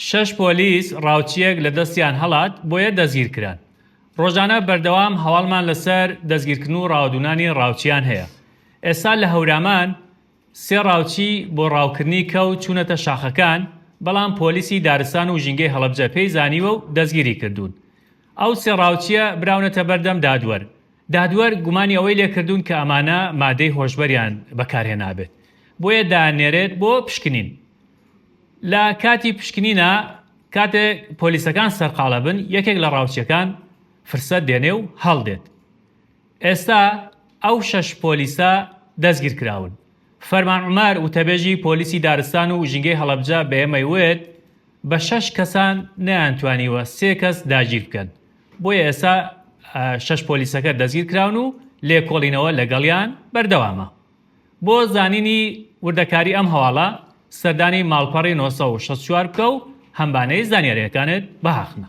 6 پۆلیس ڕاوچیەک لە دەستیان هەڵات بۆیە دەستگیرکران. ڕۆژانە بەردەوام هەواڵمان لەسەر دەستگیرکردن و ڕاودونانی ڕاوچیان هەیە. ئێستا لە هەورامان 3 ڕاوچی بۆ ڕاوکردنی کەوت چوونەتە شاخەکان، بەڵام پۆلیسی دارستان و ژینگەی هەڵەبجە پێی زانیوە و دەستگیری کردوون. ئەو 3 ڕاوچیە براونەتە بەردەم دادوەر. دادوەر گومانی ئەوەی لێکردوون کە ئەمانە مادەی هۆشبەریان بەکارهێنابێت، بۆیە دانێرێت بۆ پشکنین. لە کاتی پشکنینە کاتێک پۆلیسەکان سەرقاڵە بن، یەکێک لە ڕاوچیەکان فرسەت دێنێ و هەڵدێت. ئێستا ئەو 6 پۆلیسە دەستگیر کراون. فەرمان عومەر وتەبێژی پۆلیسی دارستان و ژینگەی هەڵەبجە بە ئێمەی وێت بە 6 کەسان نەیانتوانیوە 3 کەس داگیر بکەن، بۆیە ئێستا 6 پۆلیسەکە دەستگیر کراون و لێکۆڵینەوە لەگەڵیان بەردەوامە. بۆ زانینی وردەکاری ئەم هەواڵە سەردانی ماڵپەڕی 964 بکە و هەمبانەی زانیاریەکانت بەهاخنە.